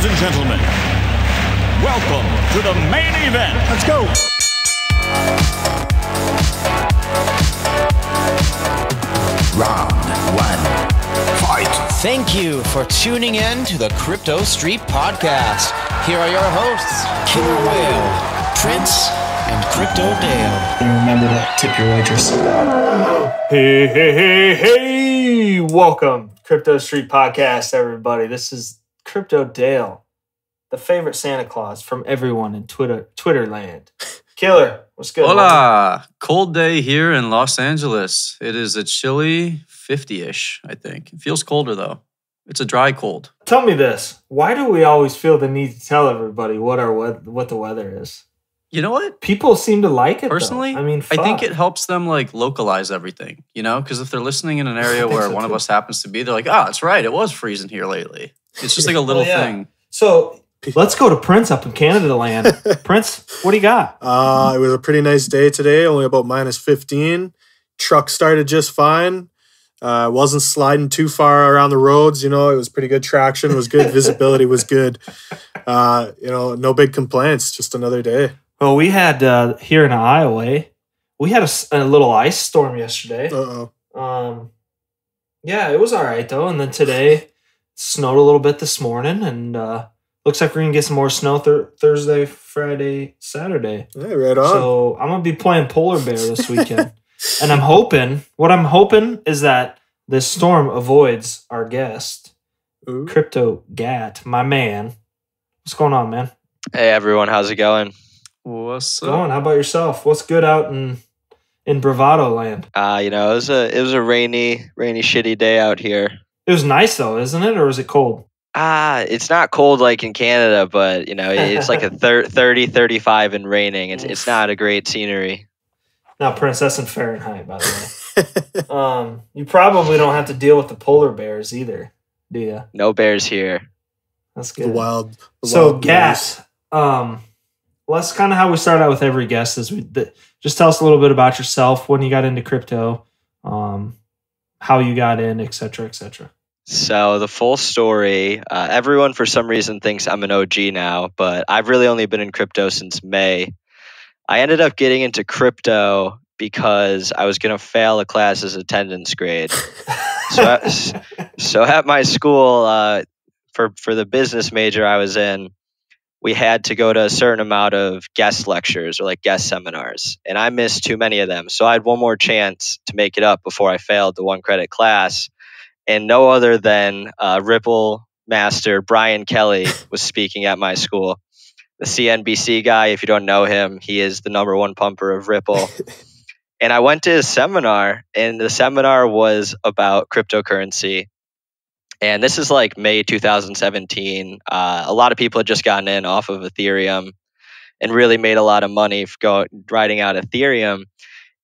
and gentlemen, welcome to the main event. Let's go. Round one, fight. Thank you for tuning in to the Crypto Street Podcast. Here are your hosts, Killer Whale, Prince, and Crypto Dale. And remember to tip your waitress. Hey, welcome, Crypto Street Podcast, everybody. This is Crypto Dale, the favorite Santa Claus from everyone in Twitter land. Killer, what's good? Hola. Cold day here in Los Angeles. It is a chilly 50-ish, I think. It feels colder, though. It's a dry cold. Tell me this. Why do we always feel the need to tell everybody what the weather is? You know what? People seem to like it, Personally, though. I mean, I think it helps them like localize everything, you know? Because if they're listening in an area where one of us happens to be, they're like, oh, that's right. It was freezing here lately. It's just like a little thing. So let's go to Prince up in Canada land. Prince, what do you got? It was a pretty nice day today, only about minus 15. Truck started just fine. Wasn't sliding too far around the roads. You know, it was pretty good traction. It was good. Visibility was good. No big complaints. Just another day. Well, we had here in Iowa, we had a little ice storm yesterday. Yeah, it was all right though. And then today, it snowed a little bit this morning, and looks like we're gonna get some more snow Thursday, Friday, Saturday. Yeah, right on. So I'm gonna be playing polar bear this weekend, and I'm hoping is that this storm avoids our guest, CryptoGat, my man. What's going on, man? Hey everyone, how's it going? What's up? Going? How about yourself? What's good out in Bravado land? It was a rainy, shitty day out here. It was nice though, isn't it? Or was it cold? It's not cold like in Canada, but it's like a 30, 35 and raining. It's not a great scenery. Now, Prince, that's in Fahrenheit, by the way. You probably don't have to deal with the polar bears either, do you? No bears here. That's good. The wild Gas. Well, that's kind of how we start out with every guest. Is just tell us a little bit about yourself, when you got into crypto, how you got in, et cetera, et cetera. So the full story, everyone for some reason thinks I'm an OG now, but I've really only been in crypto since May. I ended up getting into crypto because I was going to fail a class's attendance grade. So at my school, for the business major I was in, we had to go to a certain amount of guest lectures or like guest seminars, and I missed too many of them. So I had one more chance to make it up before I failed the 1-credit class. And no other than Ripple master Brian Kelly was speaking at my school. The CNBC guy, if you don't know him, he is the #1 pumper of Ripple. And I went to his seminar, and the seminar was about cryptocurrency. And this is like May 2017. A lot of people had just gotten in off of Ethereum and really made a lot of money riding out Ethereum.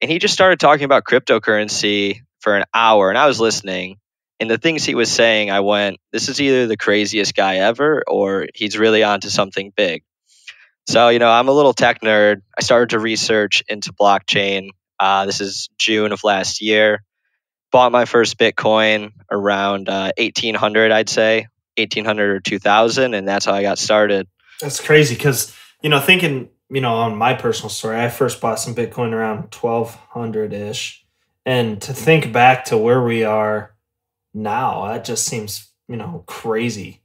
And he just started talking about cryptocurrency for an hour, and I was listening. And the things he was saying, I went, this is either the craziest guy ever or he's really onto something big. So, I'm a little tech nerd. I started to research into blockchain. This is June of last year. Bought my first Bitcoin around 1800, I'd say, 1800 or 2000. And that's how I got started. That's crazy because, thinking, on my personal story, I first bought some Bitcoin around 1200-ish. And to think back to where we are now, that just seems, crazy.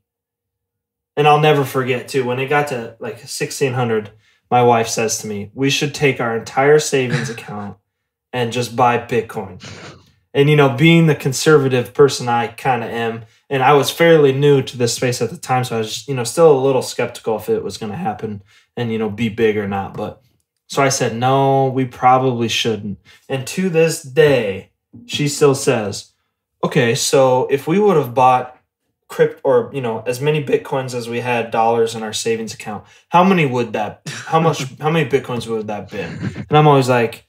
And I'll never forget, too, when it got to like 1600, my wife says to me, we should take our entire savings account and just buy Bitcoin. And, being the conservative person I kind of am, and I was fairly new to this space at the time, so I was, still a little skeptical if it was going to happen and, be big or not. But so I said, no, we probably shouldn't. And to this day, she still says, okay, so if we would have bought crypto or, as many Bitcoins as we had dollars in our savings account, how many Bitcoins would that been? And I'm always like,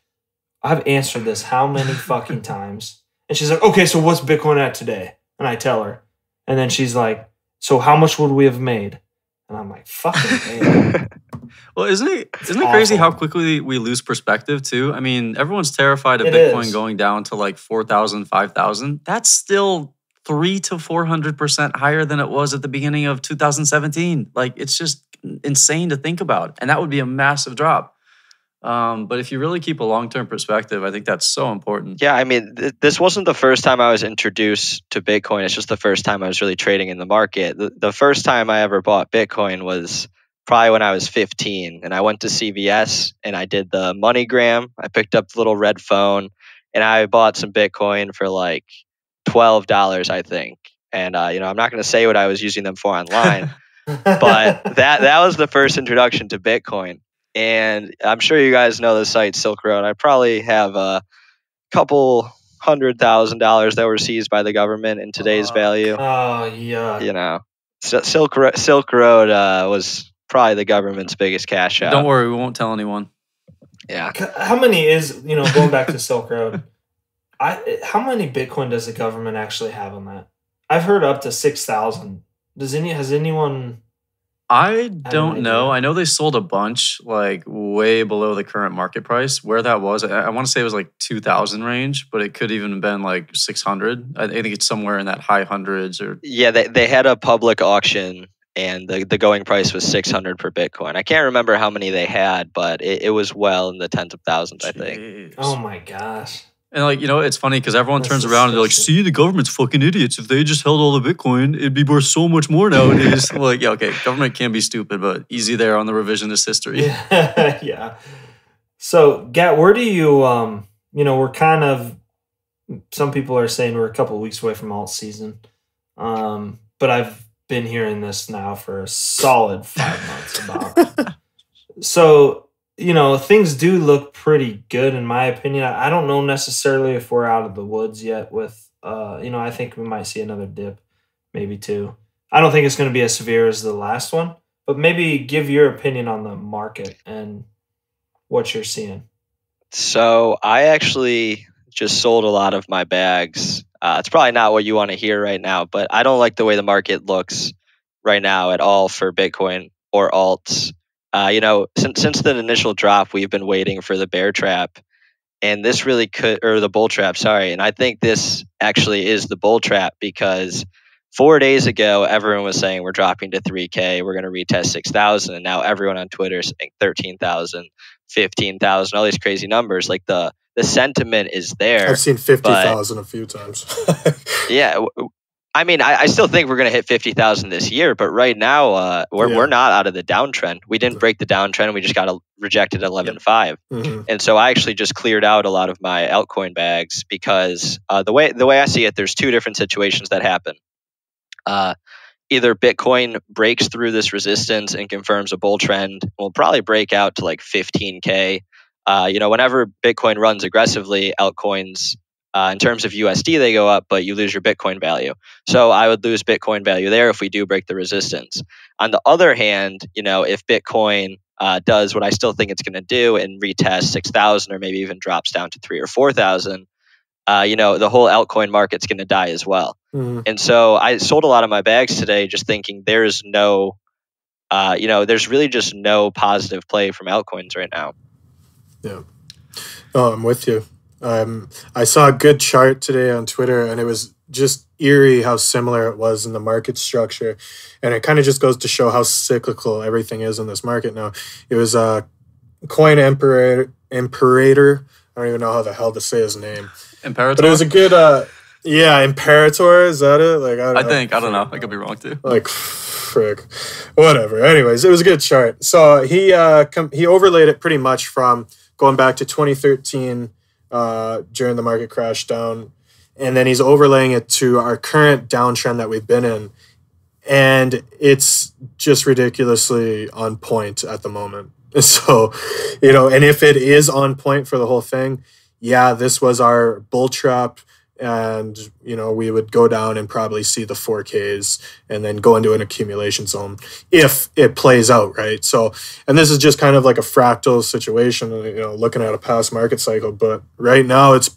I've answered this how many fucking times? And she's like, okay, so what's Bitcoin at today? And I tell her. And then she's like, so how much would we have made? And I'm like, fucking man. Well, isn't it crazy how quickly we lose perspective too? I mean, everyone's terrified of Bitcoin going down to like 4,000, 5,000. That's still 300 to 400% higher than it was at the beginning of 2017. Like, it's just insane to think about. And that would be a massive drop. But if you really keep a long-term perspective, I think that's so important. Yeah, I mean, this wasn't the first time I was introduced to Bitcoin. It's just the first time I was really trading in the market. The first time I ever bought Bitcoin was probably when I was 15, and I went to CVS and I did the MoneyGram. I picked up the little red phone and I bought some Bitcoin for like $12, I think. And I'm not going to say what I was using them for online, but that was the first introduction to Bitcoin. And I'm sure you guys know the site Silk Road. I probably have a couple $100,000 that were seized by the government in today's value. Oh, yeah. Silk Road was probably the government's biggest cash out. Don't worry, we won't tell anyone. Yeah. How many is, going back to Silk Road, how many Bitcoin does the government actually have on that? I've heard up to 6,000. Has anyone... I don't know. I know they sold a bunch, like way below the current market price. Where that was, I want to say it was like 2,000 range, but it could even have been like 600. I think it's somewhere in that high hundreds. Or yeah, they had a public auction, and the going price was 600 per Bitcoin. I can't remember how many they had, but it was well in the tens of thousands, I think. Oh my gosh. And it's funny because everyone turns around and they're like, see, the government's fucking idiots. If they just held all the Bitcoin, it'd be worth so much more nowadays. Like, yeah, okay, government can be stupid, but easy there on the revisionist history. Yeah. So, Gat, where do you, we're kind of, some people are saying we're a couple of weeks away from alt season. But I've been hearing this now for a solid 5 months about. So, things do look pretty good in my opinion. I don't know necessarily if we're out of the woods yet with, I think we might see another dip, maybe two. I don't think it's going to be as severe as the last one, but maybe give your opinion on the market and what you're seeing. So I actually just sold a lot of my bags. It's probably not what you want to hear right now, but I don't like the way the market looks right now at all for Bitcoin or alts. Since the initial drop, we've been waiting for the bear trap, and this really or the bull trap, sorry. And I think this actually is the bull trap because 4 days ago, everyone was saying we're dropping to 3K, we're going to retest 6,000. And now everyone on Twitter is saying 13,000, 15,000, all these crazy numbers. Like the sentiment is there. I've seen 50,000 a few times. Yeah. I mean, I still think we're going to hit 50,000 this year, but right now we're not out of the downtrend. We didn't break the downtrend. We just got rejected at 11.5. Mm-hmm. And so I actually just cleared out a lot of my altcoin bags because the way I see it, there's two different situations that happen. Either Bitcoin breaks through this resistance and confirms a bull trend. We'll probably break out to like 15K. Whenever Bitcoin runs aggressively, altcoins, in terms of USD, they go up, but you lose your Bitcoin value. So I would lose Bitcoin value there if we do break the resistance. On the other hand, if Bitcoin does what I still think it's going to do and retest 6,000 or maybe even drops down to 3,000 or 4,000, the whole altcoin market's going to die as well. Mm-hmm. And so I sold a lot of my bags today just thinking there's really just no positive play from altcoins right now. Yeah. Oh, I'm with you. I saw a good chart today on Twitter, and it was just eerie how similar it was in the market structure. And it kind of just goes to show how cyclical everything is in this market now. It was Coin Imperator. I don't even know how the hell to say his name. Imperator? But it was a good, Imperator. Is that it? Like I don't know. I could be wrong too. Like, frick. Whatever. Anyways, it was a good chart. So he overlaid it pretty much from going back to 2013 during the market crash down. And then he's overlaying it to our current downtrend that we've been in. And it's just ridiculously on point at the moment. So, and if it is on point for the whole thing, yeah, this was our bull trap. And, we would go down and probably see the 4Ks and then go into an accumulation zone if it plays out, right? So, and this is just kind of like a fractal situation, looking at a past market cycle. But right now it's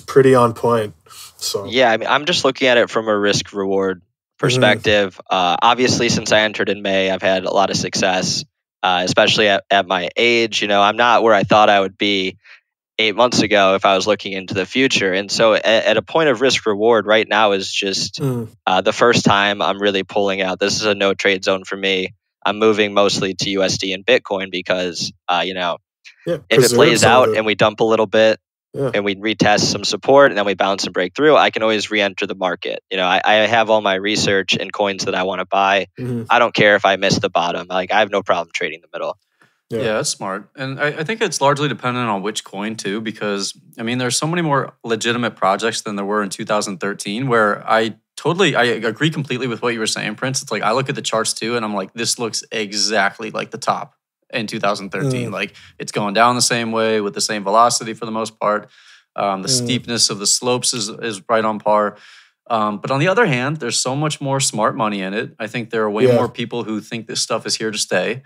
pretty on point. So yeah, I mean, I'm just looking at it from a risk reward perspective. Obviously, since I entered in May, I've had a lot of success, especially at my age. I'm not where I thought I would be. 8 months ago if I was looking into the future. And so at a point of risk reward right now is just the first time I'm really pulling out. This is a no trade zone for me. I'm moving mostly to USD and Bitcoin because, if it plays out and we dump a little bit and we retest some support and then we bounce and break through, I can always re-enter the market. I have all my research and coins that I want to buy. I don't care if I miss the bottom. Like, I have no problem trading the middle. Yeah, that's smart. And I think it's largely dependent on which coin too, because there's so many more legitimate projects than there were in 2013, where I agree completely with what you were saying, Prince. It's like, I look at the charts too, and I'm like, this looks exactly like the top in 2013. Like, it's going down the same way with the same velocity for the most part. The steepness of the slopes is right on par. But on the other hand, there's so much more smart money in it. I think there are way more people who think this stuff is here to stay.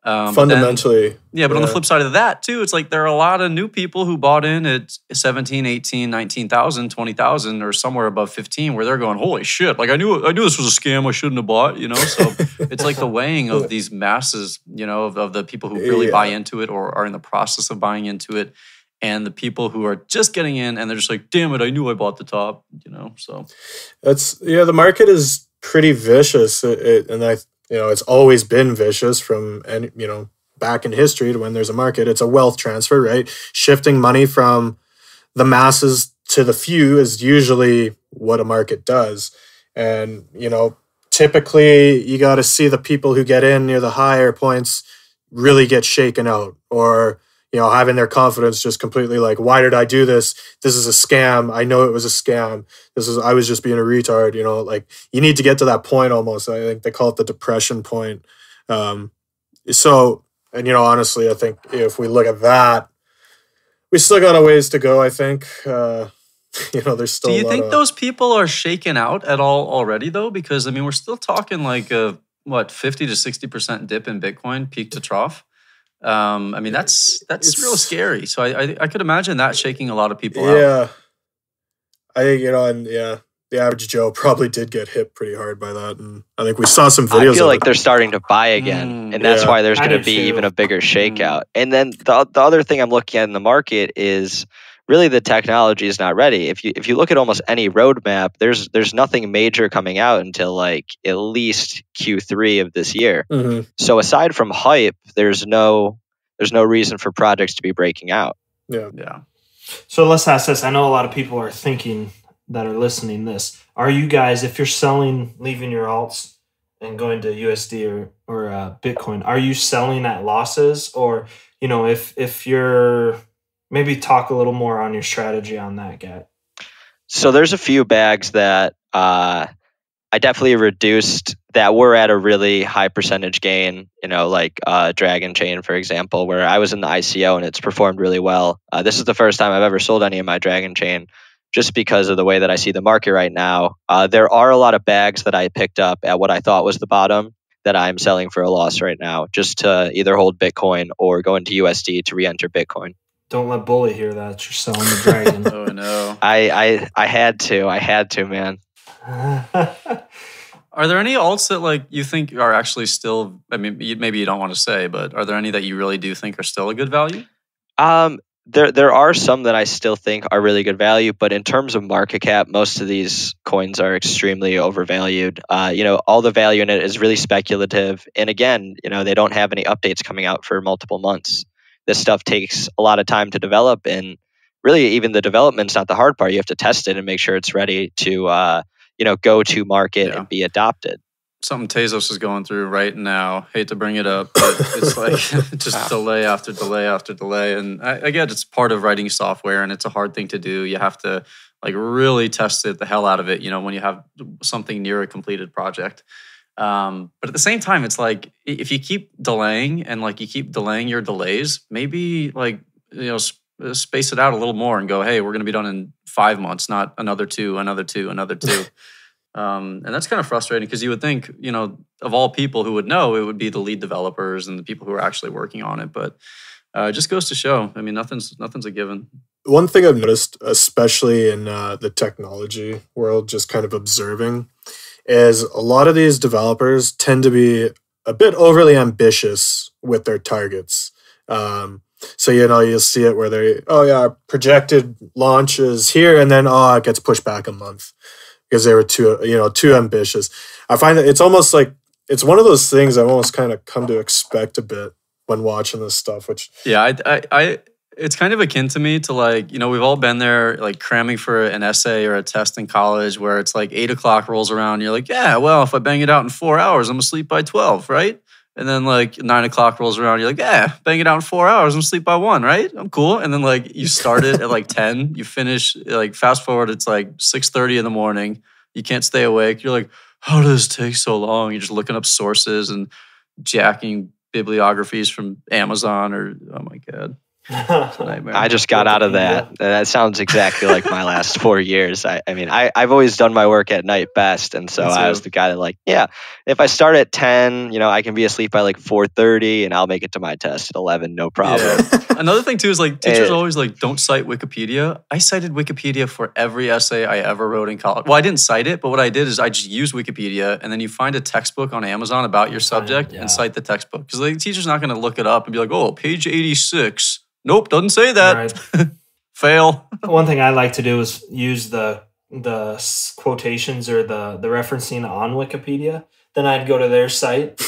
Fundamentally. But on the flip side of that too, it's like there are a lot of new people who bought in at 17, 18, 19,000, 20,000 or somewhere above 15, where they're going, holy shit, like I knew this was a scam, I shouldn't have bought, So it's like the weighing of these masses, of the people who really buy into it or are in the process of buying into it, and the people who are just getting in and they're just like, damn it, I knew I bought the top, so. That's, the market is pretty vicious. It's always been vicious from, back in history to when there's a market. It's a wealth transfer, right? Shifting money from the masses to the few is usually what a market does. And, typically you got to see the people who get in near the higher points really get shaken out, or, having their confidence just completely like, why did I do this? This is a scam. I know it was a scam. I was just being a retard, like you need to get to that point almost. I think they call it the depression point. Honestly, I think if we look at that, we still got a ways to go, I think. There's still Do you think those people are shaken out at all already though? Because we're still talking like a 50 to 60% dip in Bitcoin, peak to trough. That's real scary. So I could imagine that shaking a lot of people out. Yeah. I think, the average Joe probably did get hit pretty hard by that. And I think we saw some videos. I feel like they're starting to buy again. And that's why there's going to be even a bigger shakeout. And then the other thing I'm looking at in the market is really the technology is not ready. If you look at almost any roadmap, there's nothing major coming out until like at least Q3 of this year. So aside from hype, there's no reason for projects to be breaking out. Yeah. So let's ask this. I know a lot of people are thinking that are listening this. Are you guys, if you're selling, leaving your alts and going to USD or Bitcoin, are you selling at losses? Or, if you're, maybe talk a little more on your strategy on that, Gat. So there's a few bags that I definitely reduced that were at a really high percentage gain, like Dragon Chain, for example, where I was in the ICO and it's performed really well. This is the first time I've ever sold any of my Dragon Chain just because of the way that I see the market right now. There are a lot of bags that I picked up at what I thought was the bottom that I'm selling for a loss right now, just to either hold Bitcoin or go into USD to re-enter Bitcoin. Don't let Bully hear that you're selling the Dragon. Oh no. I had to, man. Are there any alts that like you think are actually still, maybe you don't want to say, but are there any that you really do think are still a good value? There are some that I still think are really good value, but in terms of market cap, most of these coins are extremely overvalued. All the value in it is really speculative. And again, they don't have any updates coming out for multiple months. This stuff takes a lot of time to develop, and really even the development's not the hard part. You have to test it and make sure it's ready to go to market and be adopted. Something Tezos is going through right now. Hate to bring it up, but it's like just delay after delay after delay. And I get it's part of writing software and it's a hard thing to do. You have to like really test it the hell out of it, when you have something near a completed project. But at the same time, it's like if you keep delaying and like you keep delaying your delays, maybe like, space it out a little more and go, hey, we're going to be done in 5 months, not another 2, another 2, another 2. And that's kind of frustrating because you would think, of all people who would know, it would be the lead developers and the people who are actually working on it. But it just goes to show, nothing's a given. One thing I've noticed, especially in the technology world, just kind of observing, is a lot of these developers tend to be a bit overly ambitious with their targets. So, you'll see it where our projected launch is here, and then, it gets pushed back a month because they were too ambitious. I find that it's almost like, it's one of those things I've almost kind of come to expect a bit when watching this stuff, which... Yeah, I it's kind of akin to me to like, we've all been there like cramming for an essay or a test in college where it's like 8 o'clock rolls around and you're like, yeah, well, if I bang it out in 4 hours, I'm asleep by 12, right? And then like 9 o'clock rolls around, you're like, yeah, bang it out in 4 hours, I'm asleep by 1, right? I'm cool. And then like you start it at like 10, you finish, like fast forward, it's like 6:30 in the morning. You can't stay awake. You're like, how does this take so long? You're just looking up sources and jacking bibliographies from Amazon or, oh my God. It's a nightmare. I just got out of that. That sounds exactly like my last 4 years. I've always done my work at night best. And so I was the guy that like, yeah, if I start at 10, I can be asleep by like 4:30 and I'll make it to my test at 11, no problem. Yeah. Another thing too is like teachers always like, don't cite Wikipedia. I cited Wikipedia for every essay I ever wrote in college. Well, I didn't cite it, but what I did is I just used Wikipedia, and then you find a textbook on Amazon about your subject and cite the textbook. Because the teacher's not going to look it up and be like, oh, page 86. Nope, doesn't say that. Right. Fail. One thing I like to do is use the quotations or the referencing on Wikipedia. Then I'd go to their site,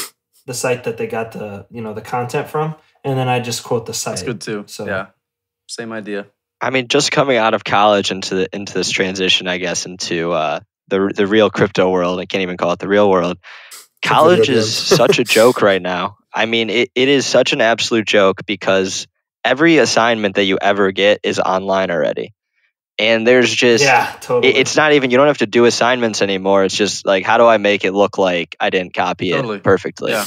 the site that they got the content from, and then I just quote the site. That's good too. So yeah, same idea. I mean, just coming out of college into this transition, I guess, into the real crypto world. I can't even call it the real world. College is such a joke right now. I mean, it is such an absolute joke because every assignment that you ever get is online already. And there's just, totally. It's not even, you don't have to do assignments anymore. It's just like, how do I make it look like I didn't copy it perfectly? Yeah.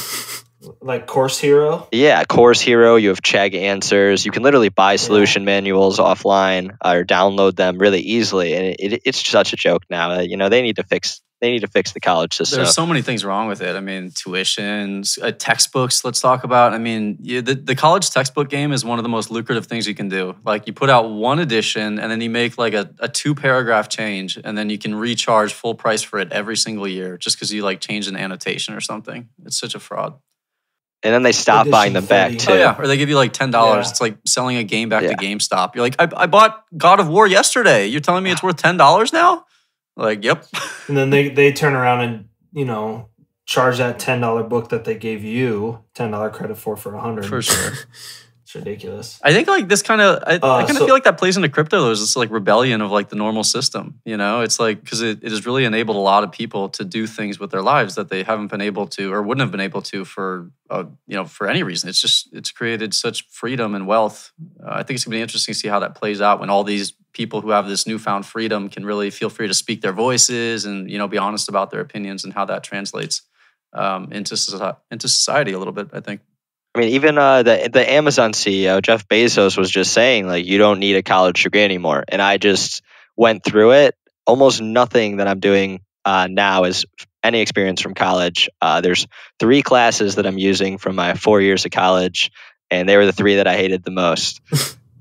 Like Course Hero? Yeah, Course Hero. You have Chegg answers. You can literally buy solution manuals offline or download them really easily. And it's such a joke now. They need to fix the college system. There's so many things wrong with it. I mean, tuitions, textbooks, let's talk about. I mean, the college textbook game is one of the most lucrative things you can do. Like you put out one edition and then you make like a 2-paragraph change and then you can recharge full price for it every single year just because you like changed an annotation or something. It's such a fraud. And then they stop buying them back too. Oh, yeah. Or they give you like $10. Yeah. It's like selling a game back to GameStop. You're like, I bought God of War yesterday. You're telling me it's worth $10 now? Like, yep. And then they turn around and, charge that $10 book that they gave you $10 credit for $100. For sure. It's ridiculous. I think like this kind of, I kind of feel like that plays into crypto. There's this like rebellion of like the normal system, It's like, because it has really enabled a lot of people to do things with their lives that they haven't been able to or wouldn't have been able to for any reason. It's created such freedom and wealth. I think it's gonna be interesting to see how that plays out when all these people who have this newfound freedom can really feel free to speak their voices and, be honest about their opinions and how that translates into society a little bit, I think. I mean, even the Amazon CEO, Jeff Bezos, was just saying, like, you don't need a college degree anymore. And I just went through it. Almost nothing that I'm doing now is any experience from college. There's 3 classes that I'm using from my 4 years of college, and they were the 3 that I hated the most.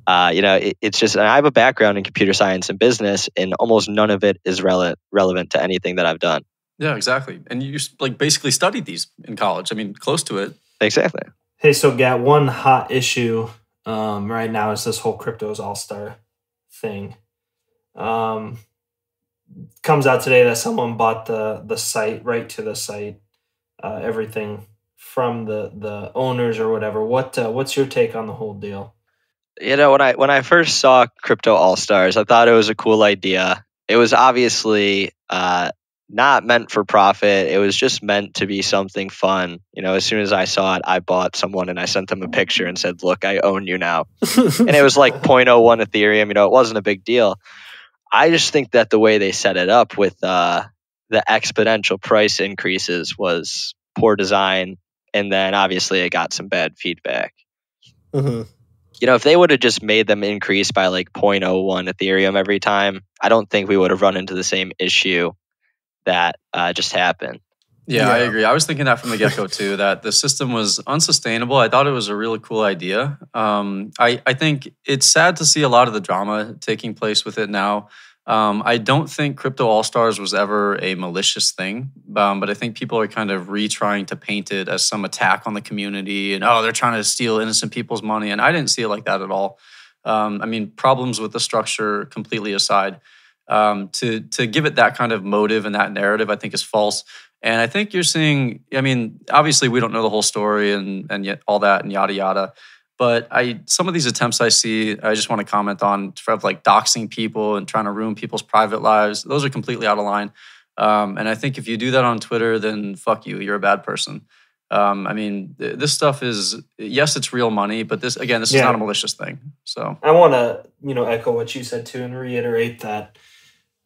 It's just, and I have a background in computer science and business, and almost none of it is relevant to anything that I've done. Yeah, exactly. And you like basically studied these in college. I mean, close to it. Exactly. Hey, so Gat, one hot issue right now is this whole cryptos all-star thing. Comes out today that someone bought the site, right to the site, everything from the owners or whatever. What's your take on the whole deal? When I first saw Crypto All-Stars, I thought it was a cool idea. It was obviously not meant for profit. It was just meant to be something fun. As soon as I saw it, I bought someone and I sent them a picture and said, look, I own you now. And it was like 0.01 Ethereum. It wasn't a big deal. I just think that the way they set it up with the exponential price increases was poor design. And then obviously it got some bad feedback. Mm-hmm. If they would have just made them increase by like 0.01 Ethereum every time, I don't think we would have run into the same issue that just happened. Yeah, I agree. I was thinking that from the get-go too, that the system was unsustainable. I thought it was a really cool idea. I think it's sad to see a lot of the drama taking place with it now. I don't think Crypto All Stars was ever a malicious thing, but I think people are kind of retrying to paint it as some attack on the community and, oh, they're trying to steal innocent people's money. And I didn't see it like that at all. I mean, problems with the structure completely aside, to give it that kind of motive and that narrative, I think is false. And I think you're seeing, I mean, obviously we don't know the whole story and yet all that and yada, yada. But some of these attempts I see, I just want to comment on for like doxing people and trying to ruin people's private lives. Those are completely out of line. And I think if you do that on Twitter, then fuck you. You're a bad person. I mean, this stuff is, yes, it's real money, but this is not a malicious thing. So I want to, echo what you said too and reiterate that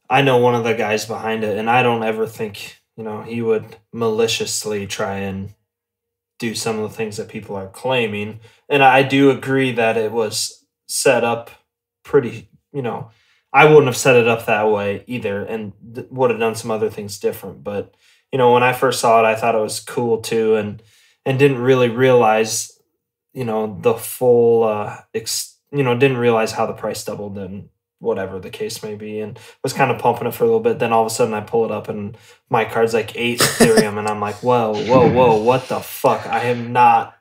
I know one of the guys behind it, and I don't ever think, he would maliciously try and do some of the things that people are claiming. And I do agree that it was set up pretty, I wouldn't have set it up that way either and would have done some other things different. But, when I first saw it, I thought it was cool too and didn't really realize, the full, didn't realize how the price doubled and whatever the case may be, and was kind of pumping it for a little bit. Then all of a sudden I pull it up and my card's like 8 Ethereum and I'm like, whoa, what the fuck? I'm not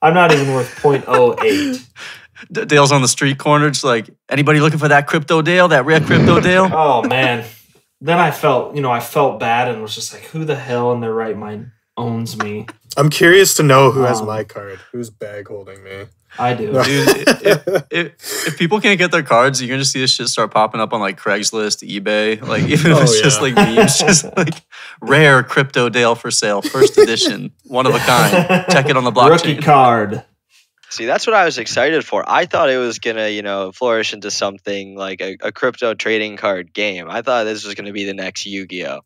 even worth 0.08. Dale's on the street corner, just like, anybody looking for that crypto Dale, that rare crypto Dale? Oh man. Then I felt bad and was just like, who the hell in their right mind owns me? I'm curious to know who has my card. Who's bag holding me? I do. Dude, if people can't get their cards, you're going to see this shit start popping up on like Craigslist, eBay. Like, even if it's just like memes, just like rare crypto Dale for sale, first edition, one of a kind. Check it on the blockchain. Rookie card. See, that's what I was excited for. I thought it was going to, flourish into something like a crypto trading card game. I thought this was going to be the next Yu-Gi-Oh!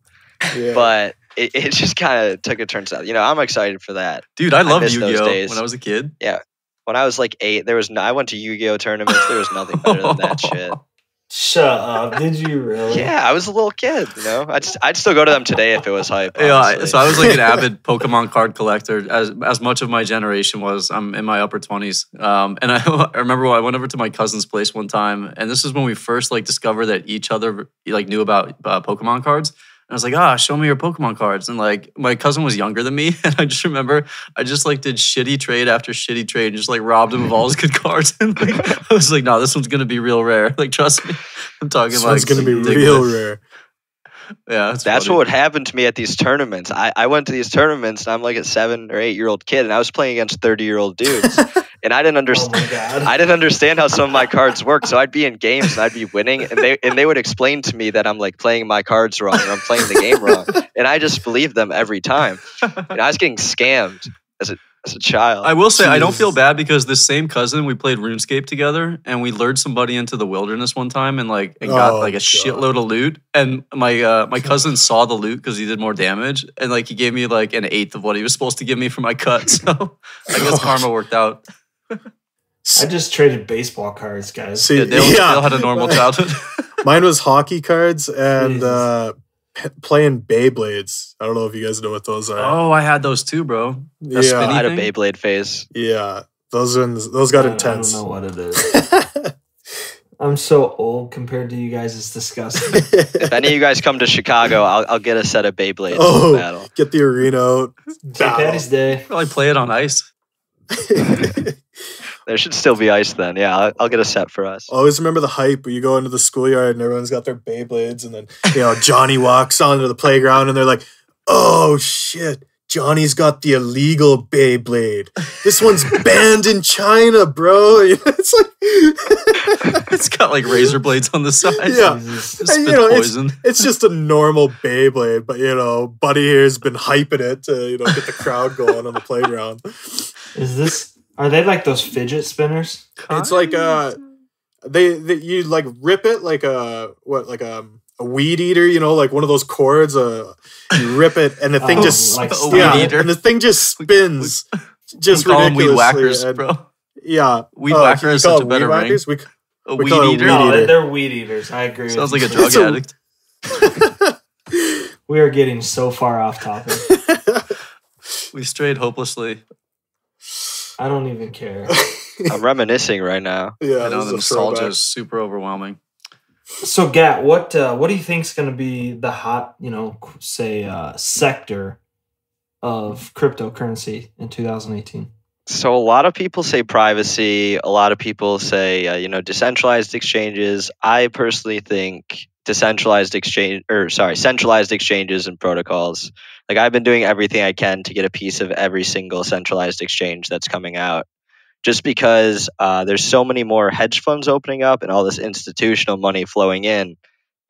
Yeah. But it just kind of took a turn south. I'm excited for that. Dude, I loved Yu-Gi-Oh! When I was a kid. Yeah. When I was like 8, I went to Yu-Gi-Oh! Tournaments. There was nothing better than that shit. Shut up. Did you really? Yeah, I was a little kid, I'd still go to them today if it was hype. Yeah, so I was like an avid Pokemon card collector, as much of my generation was. I'm in my upper 20s. And I remember I went over to my cousin's place one time, and this is when we first like discovered that each other like knew about Pokemon cards. And I was like, show me your Pokemon cards. And like my cousin was younger than me. And I just remember I just like did shitty trade after shitty trade and just like robbed him of all his good cards. And like, I was like, no, this one's going to be real rare. Like, trust me. I'm talking this like. This one's going to be real rare. Yeah, that's what would happen to me at these tournaments. I went to these tournaments and I'm like a 7 or 8 year old kid and I was playing against 30-year-old dudes. And I didn't understand. I didn't understand how some of my cards worked. So I'd be in games and I'd be winning, and they would explain to me that I'm like playing my cards wrong or I'm playing the game wrong, and I just believed them every time. And I was getting scammed as a child. I will say I don't feel bad because this same cousin, we played RuneScape together and we lured somebody into the wilderness one time and got like a shitload of loot. And my cousin saw the loot because he did more damage, and like he gave me like an 1/8 of what he was supposed to give me for my cut. So I guess karma worked out. I just traded baseball cards, guys. See, Dale had a normal childhood. Mine was hockey cards and playing Beyblades. I don't know if you guys know what those are. Oh, I had those too, bro. I had a Beyblade phase. Yeah, those got intense. I don't know what it is. I'm so old compared to you guys. It's disgusting. If any of you guys come to Chicago, I'll get a set of Beyblades for the battle. Get the arena out. St. Patty's Day. Probably play it on ice. There should still be ice then. Yeah, I'll get a set for us. Always remember the hype where you go into the schoolyard and everyone's got their Beyblades, and then Johnny walks onto the playground and they're like, "Oh shit, Johnny's got the illegal Beyblade. This one's banned in China, bro." It's like it's got like razor blades on the side. Yeah, poison. It's just a normal Beyblade, but Buddy here's been hyping it to get the crowd going on the playground. Are they like those fidget spinners? It's like they you like rip it like a weed eater, like one of those cords. You rip it and the thing just like a weed eater. And the thing just spins, just call ridiculously. Weed whackers, bro. Yeah, weed whacker is such a better ring. We weed call eater. No, they're weed eaters. I agree. Sounds like a drug addict. We are getting so far off topic. We strayed hopelessly. I don't even care. I'm reminiscing right now. Yeah, I know the nostalgia is super overwhelming. So, Gat, what do you think is going to be the hot, sector of cryptocurrency in 2018? So a lot of people say privacy. A lot of people say, decentralized exchanges. I personally think centralized exchanges and protocols. Like I've been doing everything I can to get a piece of every single centralized exchange that's coming out, just because there's so many more hedge funds opening up and all this institutional money flowing in,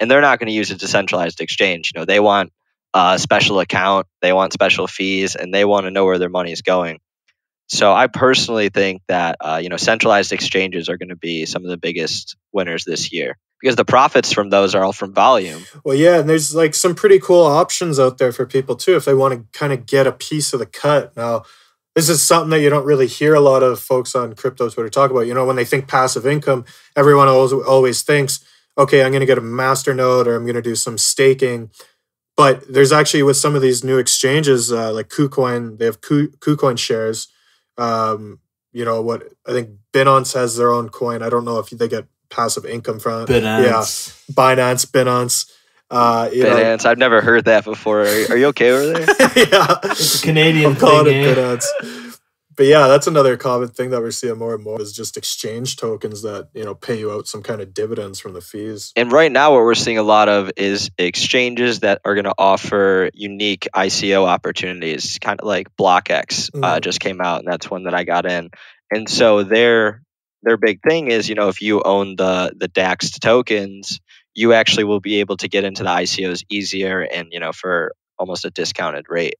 and they're not going to use a decentralized exchange. They want a special account, they want special fees, and they want to know where their money is going. So I personally think that centralized exchanges are going to be some of the biggest winners this year because the profits from those are all from volume. Well, yeah, and there's like some pretty cool options out there for people too if they want to kind of get a piece of the cut. Now, this is something that you don't really hear a lot of folks on crypto Twitter talk about. When they think passive income, everyone always thinks, okay, I'm going to get a master node or I'm going to do some staking. But there's actually, with some of these new exchanges like KuCoin, they have KuCoin shares. What I think Binance has their own coin. I don't know if they get passive income from it. Binance. Yeah, Binance. Binance. I've never heard that before. Are you okay over there? Yeah, it's a Canadian I'm calling thing, it Binance. But yeah, that's another common thing that we're seeing more and more is just exchange tokens that pay you out some kind of dividends from the fees. And right now, what we're seeing a lot of is exchanges that are going to offer unique ICO opportunities, kind of like BlockX just came out, and that's one that I got in. And so their big thing is, if you own the DAX tokens, you actually will be able to get into the ICOs easier and for almost a discounted rate.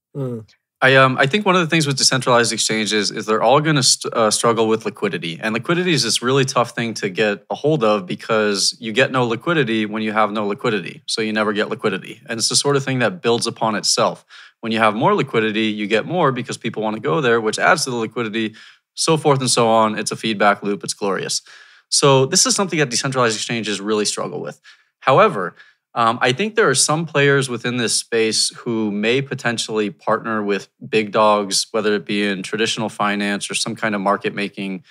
I think one of the things with decentralized exchanges is they're all going to struggle with liquidity. And liquidity is this really tough thing to get a hold of because you get no liquidity when you have no liquidity. So you never get liquidity. And it's the sort of thing that builds upon itself. When you have more liquidity, you get more because people want to go there, which adds to the liquidity, so forth and so on. It's a feedback loop. It's glorious. So this is something that decentralized exchanges really struggle with. However, I think there are some players within this space who may potentially partner with big dogs, whether it be in traditional finance or some kind of market-making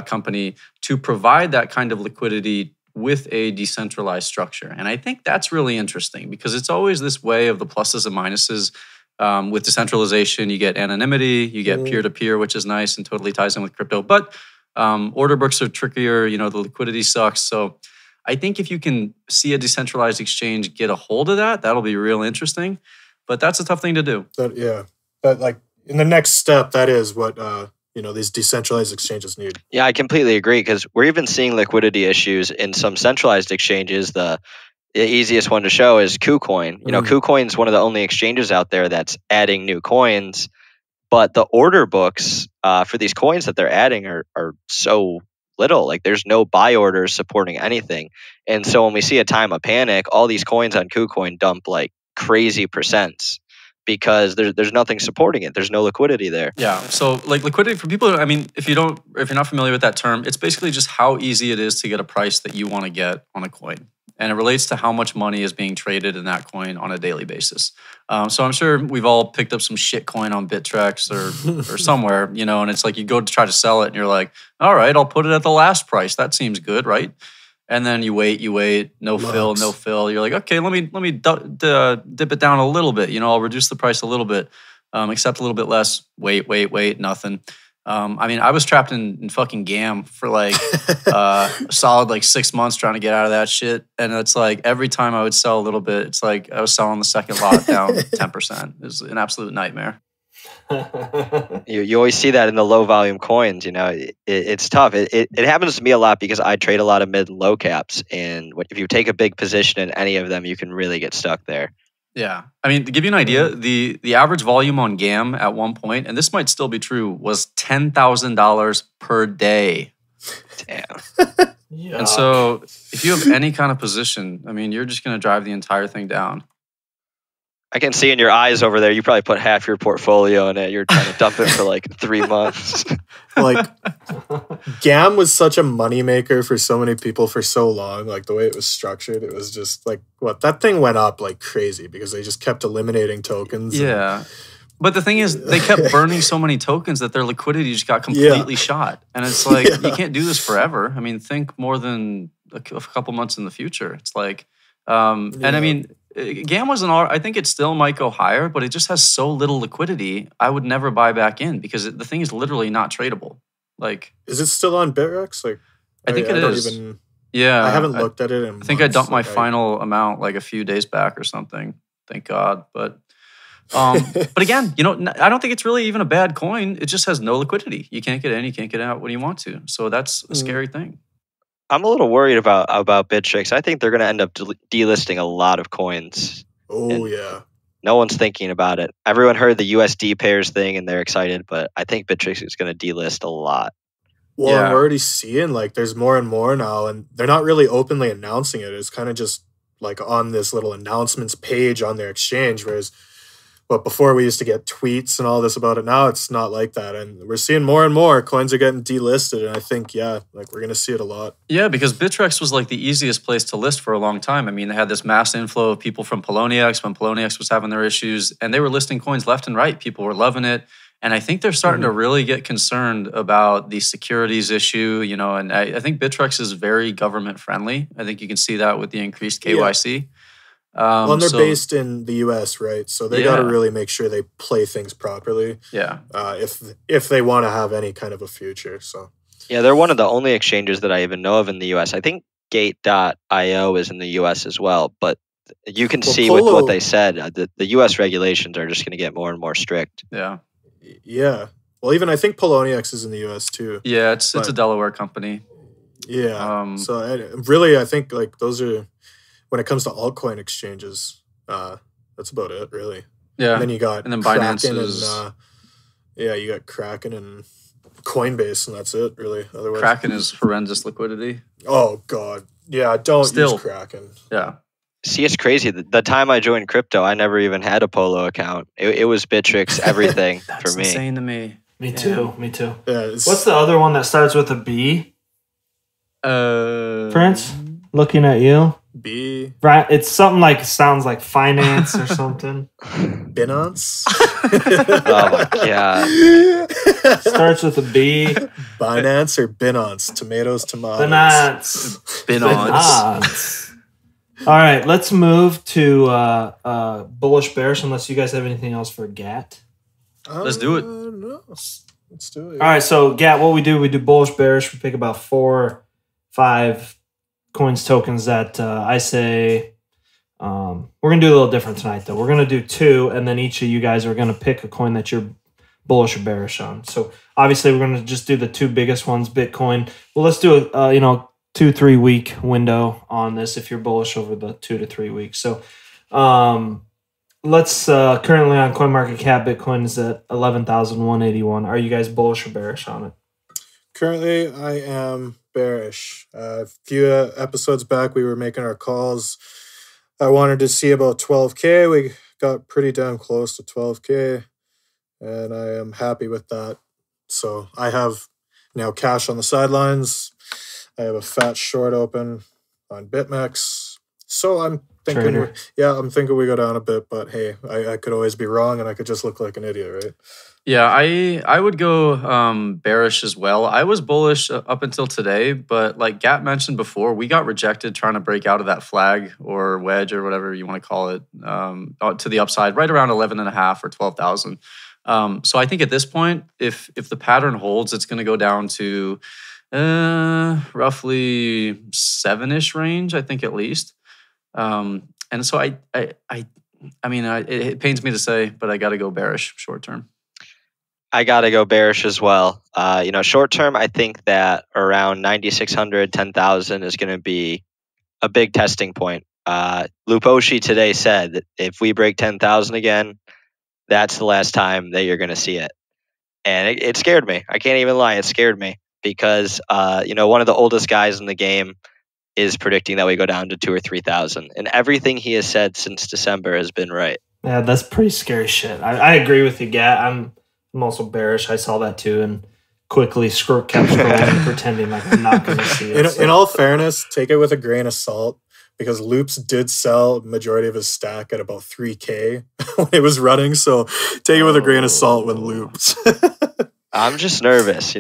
company, to provide that kind of liquidity with a decentralized structure. And I think that's really interesting because it's always this way of the pluses and minuses. With decentralization, you get anonymity, you get peer-to-peer, which is nice and totally ties in with crypto. But order books are trickier, the liquidity sucks. So I think if you can see a decentralized exchange get a hold of that, that'll be real interesting. But that's a tough thing to do. But like in the next step, that is what these decentralized exchanges need. Yeah, I completely agree because we're even seeing liquidity issues in some centralized exchanges. The easiest one to show is KuCoin. KuCoin is one of the only exchanges out there that's adding new coins, but the order books for these coins that they're adding are so little. Like there's no buy orders supporting anything. And so when we see a time of panic, all these coins on KuCoin dump like crazy percents because there's nothing supporting it. There's no liquidity there. Yeah. So like liquidity for people, I mean, if you're not familiar with that term, it's basically just how easy it is to get a price that you want to get on a coin. And it relates to how much money is being traded in that coin on a daily basis. So I'm sure we've all picked up some shit coin on Bittrex or somewhere, and it's like you go to try to sell it and you're like, all right, I'll put it at the last price. That seems good, right? And then you wait, no fill. You're like, okay, let me dip it down a little bit. I'll reduce the price a little bit, accept a little bit less. Wait, nothing. I was trapped in fucking GAM for like a solid 6 months trying to get out of that shit. And it's like every time I would sell a little bit, it's like I was selling the second lot down 10%. It was an absolute nightmare. You always see that in the low volume coins. It's tough. It happens to me a lot because I trade a lot of mid and low caps. And if you take a big position in any of them, you can really get stuck there. Yeah. I mean, to give you an idea, the average volume on GAM at one point, and this might still be true, was $10,000 per day. Damn. And so if you have any kind of position, I mean, you're just going to drive the entire thing down. I can see in your eyes over there, you probably put half your portfolio in it. You're trying to dump it for like 3 months. Like, GAM was such a moneymaker for so many people for so long. Like, the way it was structured, it was just like, that thing went up like crazy because they just kept eliminating tokens. Yeah. But the thing is, they kept burning so many tokens that their liquidity just got completely shot. And it's like, you can't do this forever. I mean, think more than a couple months in the future. It's like, and I mean, GAM wasn't all. I think it still might go higher, but it just has so little liquidity. I would never buy back in because the thing is literally not tradable. Like, is it still on Bitrex? Like, I think it is. Yeah, I haven't looked at it in I think I dumped my like, final amount like a few days back or something. Thank God. But again, you know, I don't think it's really even a bad coin. It just has no liquidity. You can't get in, you can't get out when you want to. So that's a scary thing. I'm a little worried about Bittrex. I think they're going to end up delisting a lot of coins. Oh, yeah. No one's thinking about it. Everyone heard the USD pairs thing and they're excited, but I think Bittrex is going to delist a lot. Well, yeah. We're already seeing like there's more and more now, and they're not really openly announcing it. It's kind of just like on this little announcements page on their exchange, whereas but before we used to get tweets and all this about it. Now it's not like that. And we're seeing more and more coins are getting delisted. And I think, yeah, like we're going to see it a lot. Yeah, because Bittrex was like the easiest place to list for a long time. I mean, they had this mass inflow of people from Poloniex when Poloniex was having their issues, and they were listing coins left and right. People were loving it. And I think they're starting to really get concerned about the securities issue, you know, and I think Bittrex is very government friendly. I think you can see that with the increased KYC. Yeah. Well, and they're based in the U.S., right? So they got to really make sure they play things properly. Yeah. If they want to have any kind of a future. So. Yeah, they're one of the only exchanges that I even know of in the U.S. I think Gate.io is in the U.S. as well, but you can see with what they said, the U.S. regulations are just going to get more and more strict. Yeah. Yeah. Well, even I think Poloniex is in the U.S. too. Yeah, it's a Delaware company. Yeah. So really, I think like those are. When it comes to altcoin exchanges, that's about it, really. Yeah. And then you got Binance and you got Kraken and Coinbase, and that's it, really. Otherwise, Kraken is horrendous liquidity. Oh God, yeah. Don't use Kraken. Yeah. See, it's crazy. The time I joined crypto, I never even had a Polo account. It was Bittrex, everything for me. That's insane to me. Me too. Yeah, what's the other one that starts with a B? Prince, looking at you. B. Right, it's something like sounds like finance or something. Binance. Oh my God. Starts with a B. Binance or Binance? Tomatoes. Binance. All right, let's move to Bullish Bearish. Unless you guys have anything else for GAT. Let's do it. No. Let's do it. All right, so GAT, what we do Bullish Bearish. We pick about 4 or 5 coins, tokens that I say we're going to do a little different tonight, though. We're going to do 2, and then each of you guys are going to pick a coin that you're bullish or bearish on. So obviously we're going to just do the 2 biggest ones, Bitcoin. Well, let's do a 2-3 week window on this if you're bullish over the 2 to 3 weeks. So let's currently on CoinMarketCap, Bitcoin is at 11,181. Are you guys bullish or bearish on it? Currently, I am bearish. A few episodes back, we were making our calls. I wanted to see about 12K. We got pretty damn close to 12K, and I am happy with that. So I have now cash on the sidelines. I have a fat short open on Bitmex. So I'm thinking, I'm thinking we go down a bit, but hey, I could always be wrong, and I could just look like an idiot, right? Yeah, I would go bearish as well. I was bullish up until today, but like Gat mentioned before, we got rejected trying to break out of that flag or wedge or whatever you want to call it to the upside, right around 11.5 or 12,000. So I think at this point, if the pattern holds, it's going to go down to roughly 7-ish range, I think at least. And so I mean, it pains me to say, but I got to go bearish short term. I got to go bearish as well. Short term, I think that around 9,600, 10,000 is going to be a big testing point. Luposhi today said that if we break 10,000 again, that's the last time that you're going to see it. And it scared me. I can't even lie. It scared me because, one of the oldest guys in the game is predicting that we go down to 2,000 or 3,000. And everything he has said since December has been right. Yeah, that's pretty scary shit. I agree with you, Gat. I'm also bearish. I saw that too and quickly kept scrolling pretending like I'm not going to see it. In all fairness, take it with a grain of salt because Loops did sell majority of his stack at about 3K when it was running. So take it with a grain of salt with Loops. I'm just nervous,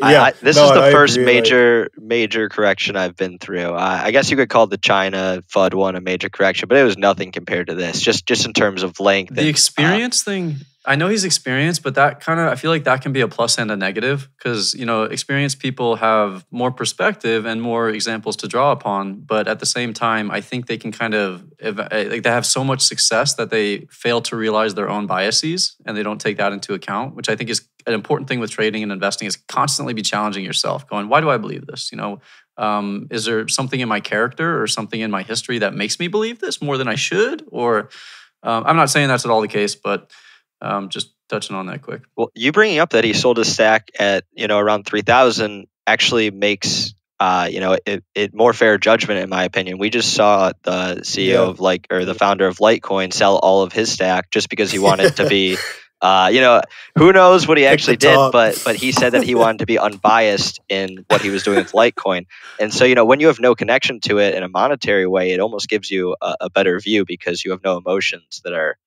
Yeah, This no, is the I first agree, like- major correction I've been through. I guess you could call the China FUD one a major correction, but it was nothing compared to this. Just in terms of length. The experience thing, I know he's experienced, but that kind of, I feel like that can be a plus and a negative because, experienced people have more perspective and more examples to draw upon. But at the same time, I think they can kind of, like they have so much success that they fail to realize their own biases and they don't take that into account, which I think is an important thing with trading and investing is constantly be challenging yourself going, why do I believe this? Is there something in my character or something in my history that makes me believe this more than I should? Or I'm not saying that's at all the case, but just touching on that quick. Well, you bringing up that he sold his stack at around 3,000 actually makes it more fair judgment in my opinion. We just saw the CEO of the founder of Litecoin sell all of his stack just because he wanted to be. Who knows what he actually did, but he said that he wanted to be unbiased in what he was doing with Litecoin. And so, when you have no connection to it in a monetary way, it almost gives you a better view because you have no emotions that are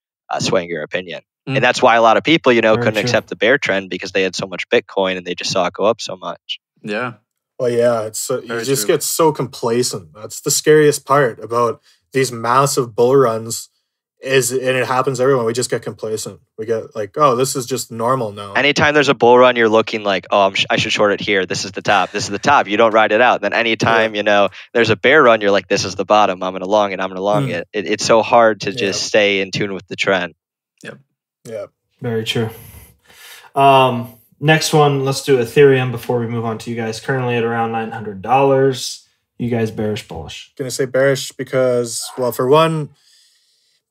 swaying your opinion. And that's why a lot of people, couldn't accept the bear trend because they had so much Bitcoin and they just saw it go up so much. Yeah. Well, yeah, it's you just get so complacent. That's the scariest part about these massive bull runs. And it happens to everyone. We just get complacent. We get like, oh, this is just normal now. Anytime there's a bull run, you're looking like, oh, I should short it here. This is the top. This is the top. You don't ride it out. Then anytime, there's a bear run, you're like, this is the bottom. I'm going to long it. I'm going to long it. It's so hard to just stay in tune with the trend. Yep. Yeah. Very true. Next one, let's do Ethereum before we move on to you guys. Currently at around $900. You guys bearish, bullish? Gonna say bearish because, well, for one,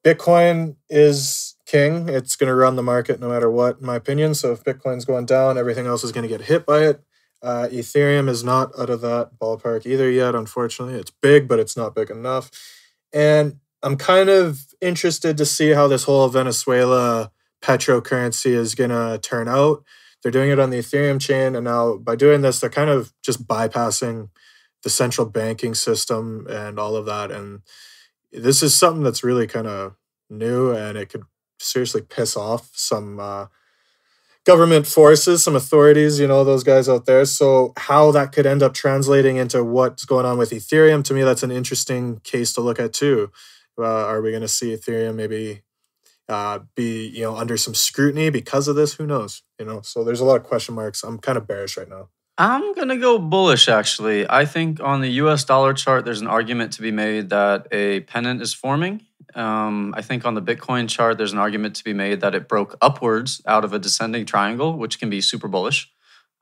Bitcoin is king. It's gonna run the market no matter what, in my opinion. So if Bitcoin's going down, everything else is gonna get hit by it. Ethereum is not out of that ballpark either yet, unfortunately. It's big, but it's not big enough. And I'm kind of interested to see how this whole Venezuela petrocurrency is gonna turn out. They're doing it on the Ethereum chain, and now by doing this, they're kind of just bypassing the central banking system and all of that. And this is something that's really kind of new, and it could seriously piss off some government forces, some authorities, those guys out there. So how that could end up translating into what's going on with Ethereum, to me, that's an interesting case to look at too. Are we going to see Ethereum maybe be under some scrutiny because of this? Who knows? So there's a lot of question marks. I'm kind of bearish right now. I'm going to go bullish, actually. I think on the US dollar chart, there's an argument to be made that a pennant is forming. I think on the Bitcoin chart, there's an argument to be made that it broke upwards out of a descending triangle, which can be super bullish.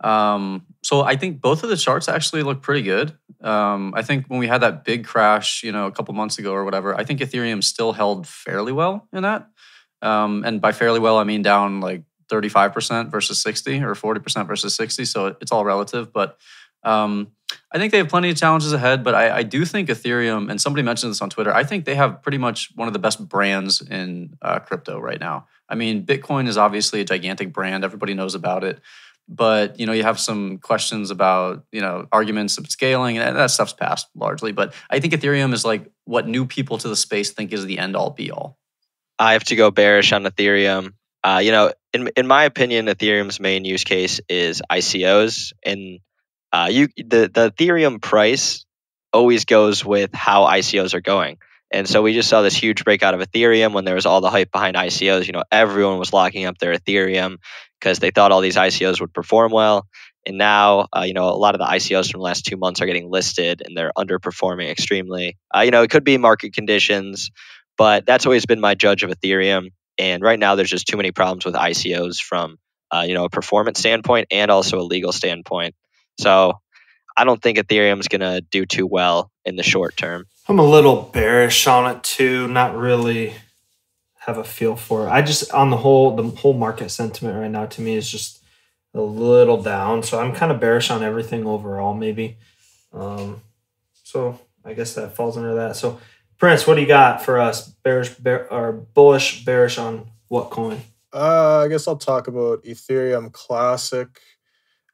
So I think both of the charts actually look pretty good. I think when we had that big crash, a couple months ago or whatever, I think Ethereum still held fairly well in that. And by fairly well, I mean down like 35% versus 60 or 40% versus 60. So it's all relative. But I think they have plenty of challenges ahead. But I do think Ethereum, and somebody mentioned this on Twitter, I think they have pretty much one of the best brands in crypto right now. I mean, Bitcoin is obviously a gigantic brand. Everybody knows about it. But, you have some questions about, arguments of scaling, and that stuff's passed largely. But I think Ethereum is like what new people to the space think is the end all be all. I have to go bearish on Ethereum. In my opinion, Ethereum's main use case is ICOs, and the Ethereum price always goes with how ICOs are going. And so we just saw this huge breakout of Ethereum when there was all the hype behind ICOs. Everyone was locking up their Ethereum because they thought all these ICOs would perform well. And now, a lot of the ICOs from the last 2 months are getting listed and they're underperforming extremely. It could be market conditions, but that's always been my judge of Ethereum. And right now, there's just too many problems with ICOs from, a performance standpoint and also a legal standpoint. So I don't think Ethereum is going to do too well in the short term. I'm a little bearish on it too. Not really have a feel for it. I just, on the whole market sentiment right now to me is just a little down. So I'm kind of bearish on everything overall, maybe. So I guess that falls under that. So Prince, what do you got for us? Bullish, bearish on what coin? I guess I'll talk about Ethereum Classic.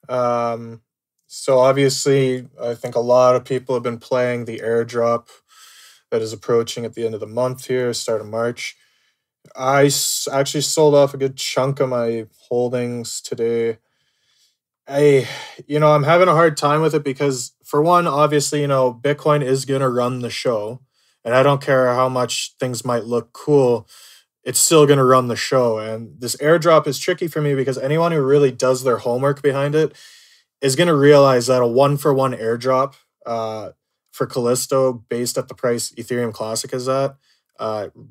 So obviously, I think a lot of people have been playing the airdrop that is approaching at the end of the month here, start of March. I actually sold off a good chunk of my holdings today. I'm having a hard time with it because, for one, obviously, Bitcoin is going to run the show. And I don't care how much things might look cool, it's still going to run the show. And this airdrop is tricky for me because anyone who really does their homework behind it is going to realize that a 1-for-1 airdrop for Callisto based at the price Ethereum Classic is at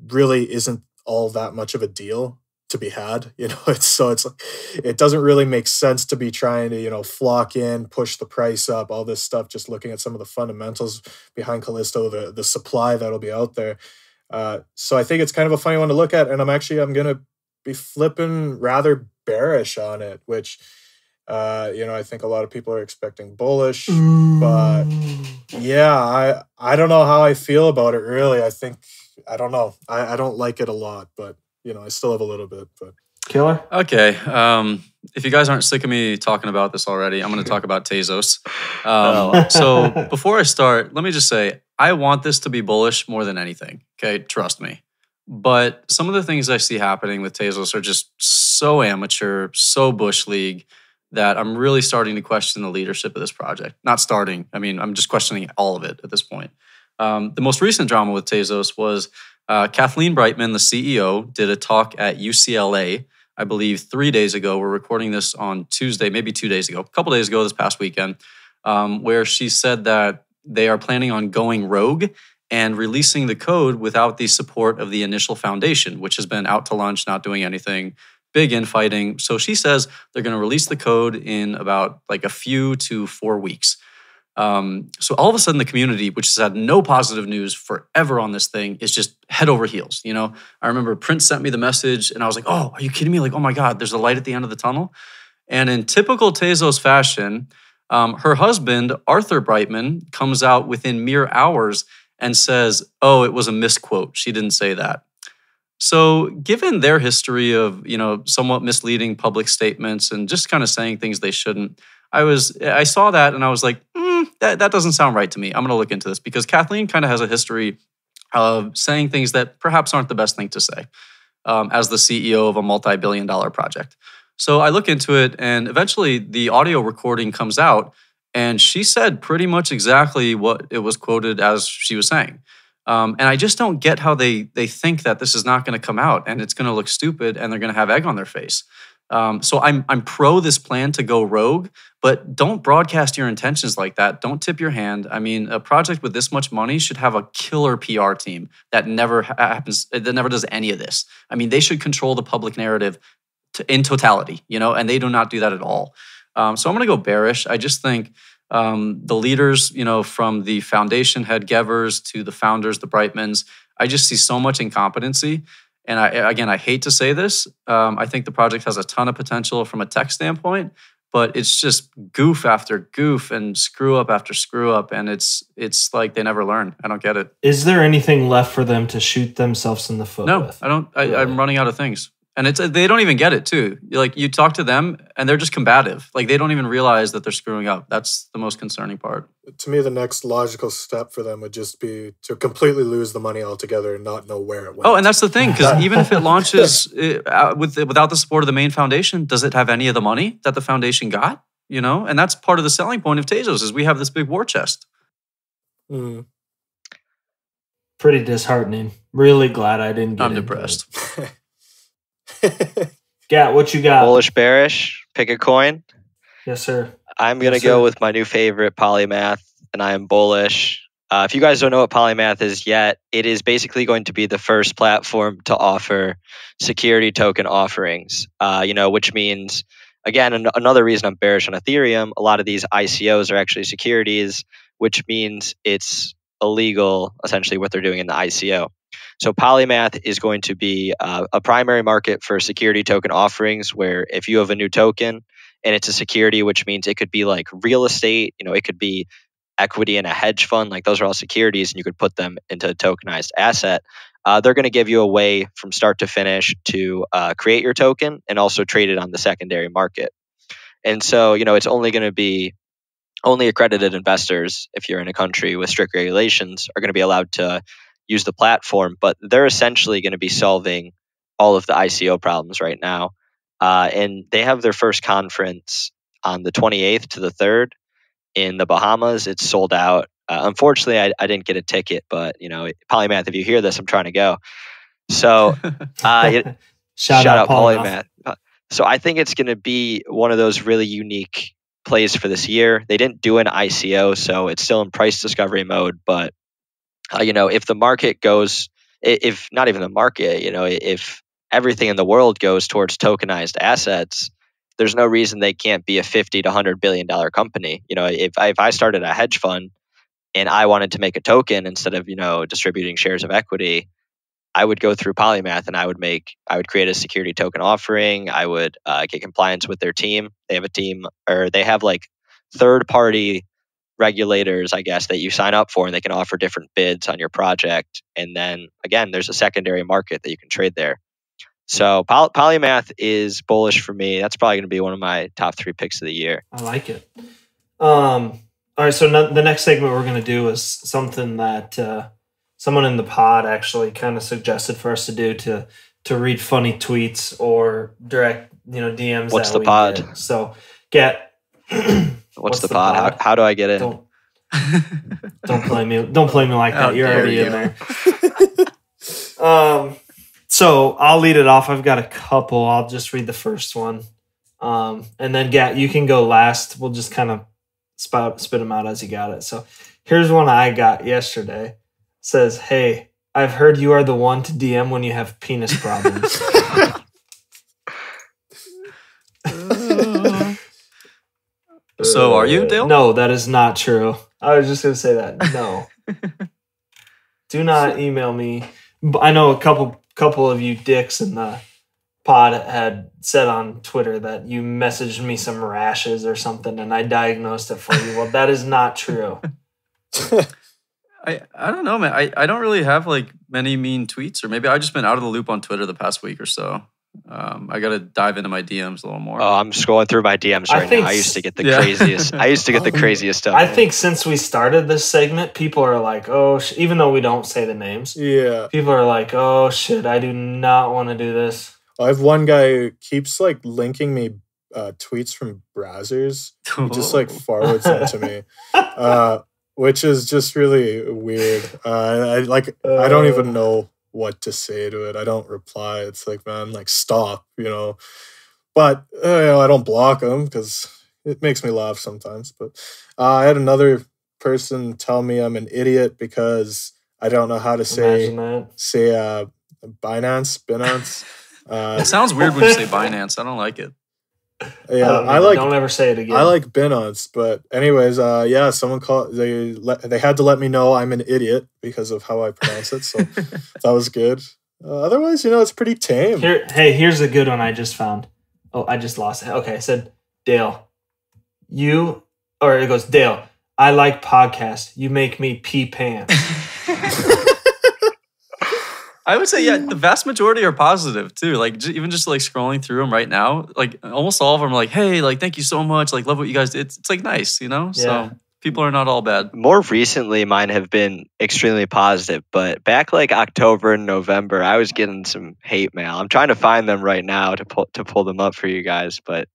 really isn't all that much of a deal to be had. It's like, it doesn't really make sense to be trying to, flock in, push the price up, all this stuff, just looking at some of the fundamentals behind Callisto, the supply that'll be out there. So I think it's kind of a funny one to look at, and I'm going to be flipping rather bearish on it, which, I think a lot of people are expecting bullish, but yeah, I don't know how I feel about it really. I don't know. I don't like it a lot, but I still have a little bit, but Killer. Okay. If you guys aren't sick of me talking about this already, I'm going to talk about Tezos. So before I start, let me just say, I want this to be bullish more than anything. Okay. Trust me. But some of the things I see happening with Tezos are just so amateur, so Bush League, that I'm really starting to question the leadership of this project. Not starting. I mean, I'm just questioning all of it at this point. The most recent drama with Tezos was Kathleen Brightman, the CEO, did a talk at UCLA, I believe 3 days ago. We're recording this on Tuesday, maybe 2 days ago, a couple days ago this past weekend, where she said that they are planning on going rogue and releasing the code without the support of the initial foundation, which has been out to lunch, not doing anything, big infighting. So she says they're going to release the code in about like a few to 4 weeks. So all of a sudden the community, which has had no positive news forever on this thing, is just head over heels. I remember Prince sent me the message and I was like, oh, are you kidding me? Like, oh my God, there's a light at the end of the tunnel. And in typical Tezos fashion, her husband, Arthur Brightman, comes out within mere hours and says, oh, it was a misquote. She didn't say that. So given their history of, somewhat misleading public statements and just kind of saying things they shouldn't, I saw that and I was like, that doesn't sound right to me. I'm going to look into this because Kathleen kind of has a history of saying things that perhaps aren't the best thing to say as the CEO of a multi-billion-dollar project. So I look into it and eventually the audio recording comes out and she said pretty much exactly what it was quoted as she was saying. And I just don't get how they think that this is not going to come out and it's going to look stupid and they're going to have egg on their face. So I'm pro this plan to go rogue, but don't broadcast your intentions like that. Don't tip your hand. I mean, a project with this much money should have a killer PR team that never happens, that never does any of this. I mean, they should control the public narrative in totality, and they do not do that at all. So I'm going to go bearish. I just think the leaders, from the foundation head Gevers to the founders, the Brightmans, I just see so much incompetency. And I hate to say this. I think the project has a ton of potential from a tech standpoint, but it's just goof after goof and screw up after screw up. And it's like they never learn. I don't get it. Is there anything left for them to shoot themselves in the foot with? I don't. I'm running out of things. And they don't even get it too. Like you talk to them and they're just combative. Like they don't even realize that they're screwing up. That's the most concerning part. To me, the next logical step for them would just be to completely lose the money altogether and not know where it went. Oh, and that's the thing, because even if it launches without the support of the main foundation, does it have any of the money that the foundation got? And that's part of the selling point of Tezos is we have this big war chest. Mm. Pretty disheartening. Really glad I didn't get I'm depressed. Gat, what you got? Bullish bearish, pick a coin. Yes, sir. I'm going to go with my new favorite, Polymath, and I am bullish. If you guys don't know what Polymath is yet, it is basically going to be the first platform to offer security token offerings, which means, again, another reason I'm bearish on Ethereum, a lot of these ICOs are actually securities, which means it's illegal, essentially, what they're doing in the ICO. So Polymath is going to be a primary market for security token offerings where if you have a new token and it's a security, which means it could be like real estate, it could be equity in a hedge fund, like those are all securities and you could put them into a tokenized asset. They're going to give you a way from start to finish to create your token and also trade it on the secondary market. And so, it's only going to be only accredited investors, if you're in a country with strict regulations, are going to be allowed to use the platform, but they're essentially going to be solving all of the ICO problems right now. And they have their first conference on the 28th to the 3rd in the Bahamas. It's sold out. Unfortunately, I didn't get a ticket, but Polymath, if you hear this, I'm trying to go. So shout out Polymath. So I think it's going to be one of those really unique plays for this year. They didn't do an ICO, so it's still in price discovery mode. But if the market goes, if not even the market, if everything in the world goes towards tokenized assets, there's no reason they can't be a $50 to $100 billion company. If I started a hedge fund and I wanted to make a token instead of distributing shares of equity, I would go through Polymath and I would create a security token offering. I would get compliance with their team. They have a team, or they have like third party regulators, I guess, that you sign up for, and they can offer different bids on your project. And then again, there's a secondary market that you can trade there. So Polymath is bullish for me. That's probably going to be one of my top 3 picks of the year. I like it. All right, so the next segment we're going to do is something that someone in the pod actually kind of suggested for us to do, to read funny tweets or direct DMs. What's that the pod? get. So get what's the pod? How do I get in? Don't play me. Don't play me like that. You're already in there. So I'll lead it off. I've got a couple. I'll just read the first one, and then Gat, you can go last. We'll just kind of spit them out as you got it. So here's one I got yesterday. It says, "Hey, I've heard you are the one to DM when you have penis problems." So are you, Dale? No, that is not true. I was just going to say that. No. Do not email me. I know a couple of you dicks in the pod had said on Twitter that you messaged me some rashes or something and I diagnosed it for you. Well, that is not true. I don't know, man. I don't really have like many mean tweets, or maybe I've just been out of the loop on Twitter the past week or so. I got to dive into my DMs a little more. Oh, I'm scrolling through my DMs right now. I used to get the craziest. I used to get the craziest stuff. I think since we started this segment, people are like, "Oh, even though we don't say the names, people are like, "Oh shit, I do not want to do this." I have one guy who keeps like linking me tweets from browsers. He just like forwards them to me, which is just really weird. I don't even know what to say to it. I don't reply. It's like, man, like stop, But I don't block them because it makes me laugh sometimes. But I had another person tell me I'm an idiot because I don't know how to say Binance. It sounds weird when you say Binance. I don't like it. Yeah, don't ever say it again. I like Binance, but anyways, someone called. They had to let me know I'm an idiot because of how I pronounce it. So that was good. Otherwise, it's pretty tame. Here's a good one I just found. Oh, I just lost it. Okay, I said Dale. It goes Dale. I like podcasts. You make me pee pants. I would say, the vast majority are positive too. Like even just like scrolling through them right now, like almost all of them are like, "Hey, like thank you so much. Like love what you guys did." It's like nice, Yeah. So people are not all bad. More recently, mine have been extremely positive, but back like October and November, I was getting some hate mail. I'm trying to find them right now to pull them up for you guys, but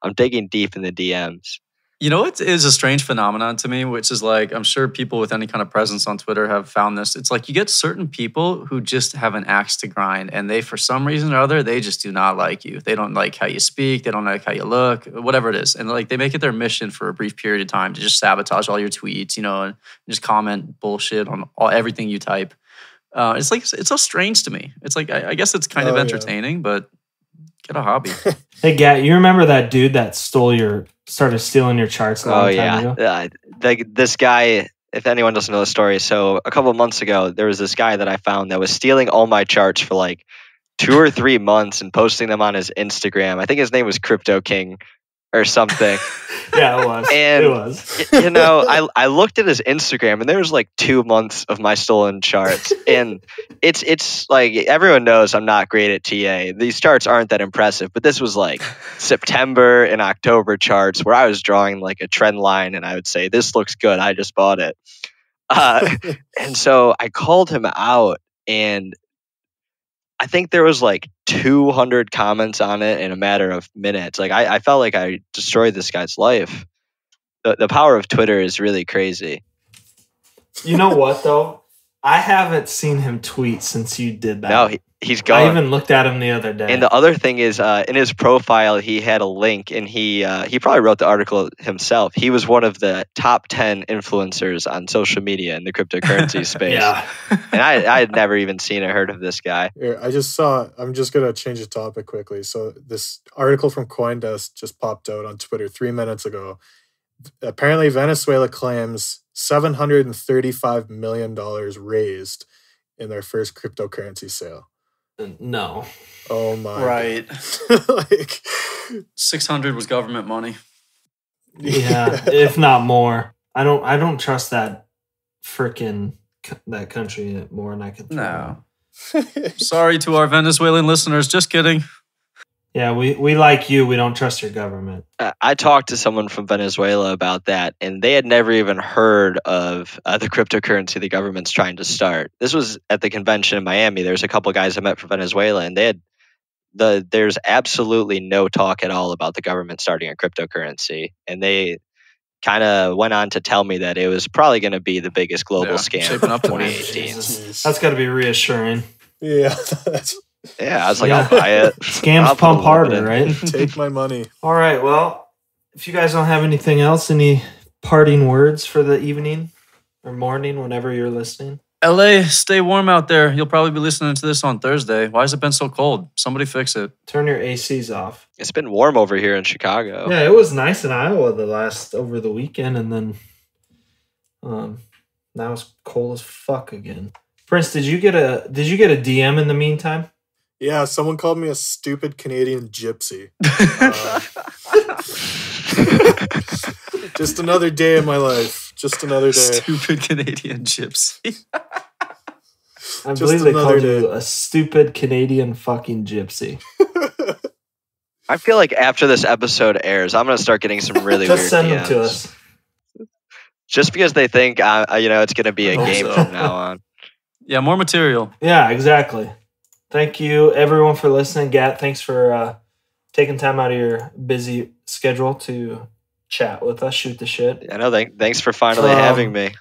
I'm digging deep in the DMs. It is a strange phenomenon to me, which is like, I'm sure people with any kind of presence on Twitter have found this. It's like you get certain people who just have an axe to grind, and they, for some reason or other, they just do not like you. They don't like how you speak. They don't like how you look, whatever it is. And like they make it their mission for a brief period of time to just sabotage all your tweets, and just comment bullshit on everything you type. It's like, it's so strange to me. It's like, I guess it's kind of entertaining, but get a hobby. Hey, Gat, you remember that dude that started stealing your charts a long time ago? This guy, if anyone doesn't know the story, so a couple of months ago, there was this guy that I found that was stealing all my charts for like 2 or 3 months and posting them on his Instagram. I think his name was Crypto King or something. Yeah, it was. And, it was. I looked at his Instagram and there was like 2 months of my stolen charts. And it's like, everyone knows I'm not great at TA. These charts aren't that impressive, but this was like September and October charts where I was drawing like a trend line and I would say, this looks good. I just bought it. And so I called him out, and I think there was like 200 comments on it in a matter of minutes. Like I felt like I destroyed this guy's life. The power of Twitter is really crazy. You know what though? I haven't seen him tweet since you did that. No, he's gone. I even looked at him the other day. And the other thing is, in his profile, he had a link, and he probably wrote the article himself. He was one of the top 10 influencers on social media in the cryptocurrency space. Yeah. And I had never even seen or heard of this guy. Here, I'm just going to change the topic quickly. So this article from CoinDesk just popped out on Twitter 3 minutes ago. Apparently, Venezuela claims $735 million raised in their first cryptocurrency sale. No. Oh my. Right. Like 600 was government money. Yeah, if not more. I don't trust that that country more than I could throw. No. Sorry to our Venezuelan listeners. Just kidding. Yeah, we like you. We don't trust your government. I talked to someone from Venezuela about that, and they had never even heard of the cryptocurrency the government's trying to start. This was at the convention in Miami. There's a couple guys I met from Venezuela, and there's absolutely no talk at all about the government starting a cryptocurrency. And they kind of went on to tell me that it was probably going to be the biggest global scam shaping up of to be. 2018. That's got to be reassuring. Yeah. Yeah, I was like, I'll buy it. Scams pump harder, right? Take my money. All right. Well, if you guys don't have anything else, any parting words for the evening or morning, whenever you're listening? LA, stay warm out there. You'll probably be listening to this on Thursday. Why has it been so cold? Somebody fix it. Turn your ACs off. It's been warm over here in Chicago. Yeah, it was nice in Iowa over the weekend, and then now it's cold as fuck again. Prince, did you get a DM in the meantime? Yeah, someone called me a stupid Canadian gypsy. Just another day in my life. Just another day. Stupid Canadian gypsy. I believe they called you a stupid Canadian fucking gypsy. I feel like after this episode airs, I'm going to start getting some really weird Just send them DMs. to us. Just because they think, it's going to be a game from now on. Yeah, more material. Yeah, exactly. Thank you, everyone, for listening. Gat, thanks for taking time out of your busy schedule to chat with us, shoot the shit. I know. Thanks for finally having me.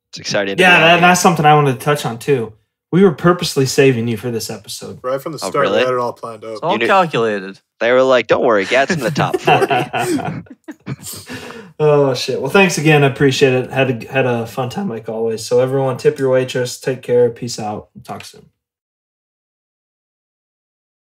It's exciting. Yeah, that's something I wanted to touch on, too. We were purposely saving you for this episode. Right from the start, really? we had it all planned out. It's all calculated. They were like, don't worry, Gat's in the top 40. Oh, shit. Well, thanks again. I appreciate it. Had a fun time like always. So, everyone, tip your waitress. Take care. Peace out. Talk soon.